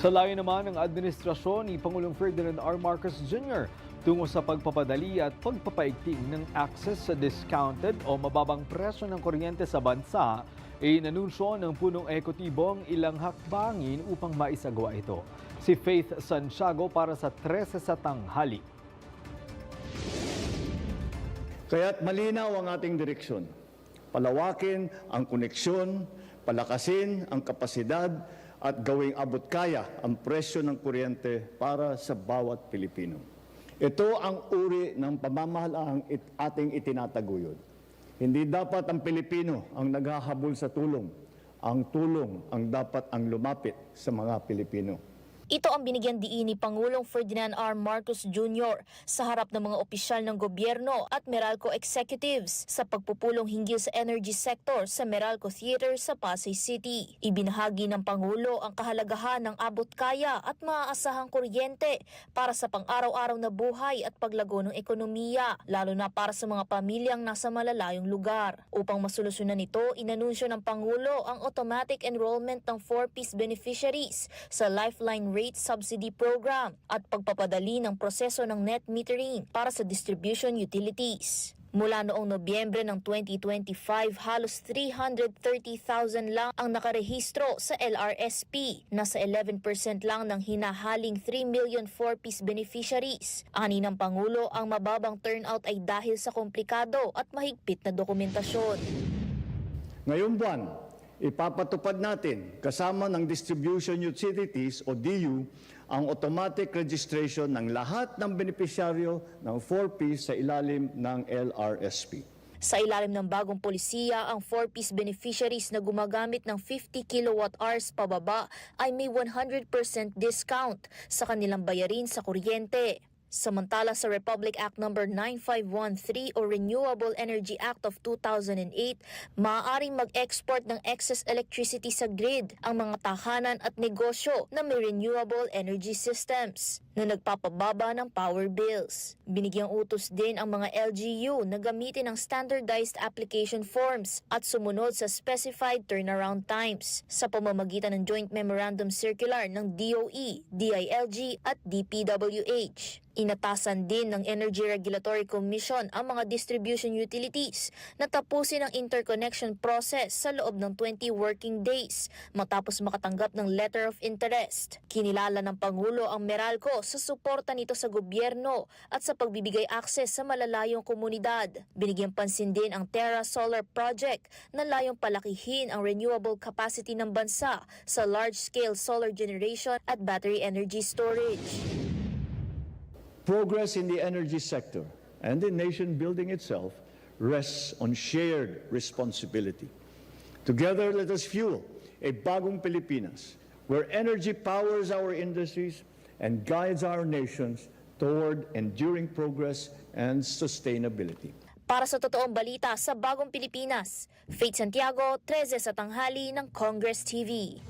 Sa layo naman ng administrasyon ni Pangulong Ferdinand R. Marcos Jr. tungo sa pagpapadali at pagpapaigting ng access sa discounted o mababang presyo ng kuryente sa bansa, inanunsyo ng punong ekotibong ilang hakbangin upang maisagawa ito. Si Faith Santiago para sa 13 sa tanghali. Kaya't malinaw ang ating direksyon. Palawakin ang koneksyon, palakasin ang kapasidad at gawing abot kaya ang presyo ng kuryente para sa bawat Pilipino. Ito ang uri ng pamamahalaang ating itinataguyod. Hindi dapat ang Pilipino ang naghahabol sa tulong. Ang tulong ang dapat ang lumapit sa mga Pilipino. Ito ang binigyan diin ni Pangulong Ferdinand R. Marcos Jr. sa harap ng mga opisyal ng gobyerno at Meralco executives sa pagpupulong hinggil sa energy sector sa Meralco Theater sa Pasay City. Ibinahagi ng Pangulo ang kahalagahan ng abot kaya at maaasahang kuryente para sa pang-araw-araw na buhay at paglago ng ekonomiya, lalo na para sa mga pamilyang nasa malalayong lugar. Upang masolusyonan ito, inanunsyo ng Pangulo ang automatic enrollment ng 4Ps beneficiaries sa Lifeline Rate Subsidy Program at pagpapadali ng proseso ng net metering para sa distribution utilities. Mula noong Nobyembre ng 2025, halos 330,000 lang ang nakarehistro sa LRSP. Nasa 11% lang ng hinahaling 3 million 4Ps beneficiaries. Ani ng Pangulo, ang mababang turnout ay dahil sa komplikado at mahigpit na dokumentasyon. Ngayong buwan, ipapatupad natin kasama ng Distribution Utilities o DU ang automatic registration ng lahat ng benepisyaryo ng 4Ps sa ilalim ng LRSP. Sa ilalim ng bagong polisiya, ang 4Ps beneficiaries na gumagamit ng 50 kilowatt-hours pababa ay may 100% discount sa kanilang bayarin sa kuryente. Samantala sa Republic Act No. 9513 o Renewable Energy Act of 2008, maaaring mag-export ng excess electricity sa grid ang mga tahanan at negosyo na may renewable energy systems na nagpapababa ng power bills. Binigyang utos din ang mga LGU na gamitin ang standardized application forms at sumunod sa specified turnaround times sa pamamagitan ng Joint Memorandum Circular ng DOE, DILG at DPWH. Inatasan din ng Energy Regulatory Commission ang mga distribution utilities na tapusin ang interconnection process sa loob ng 20 working days matapos makatanggap ng letter of interest. Kinilala ng Pangulo ang Meralco sa suporta nito sa gobyerno at sa pagbibigay akses sa malalayong komunidad. Binigyang pansin din ang Terra Solar Project na layong palakihin ang renewable capacity ng bansa sa large-scale solar generation at battery energy storage. Progress in the energy sector and the nation building itself rests on shared responsibility. Together, let us fuel a bagong Pilipinas where energy powers our industries and guides our nations toward enduring progress and sustainability. Para sa totoong balita sa Bagong Pilipinas, Faith Santiago, 13 sa tanghali ng Congress TV.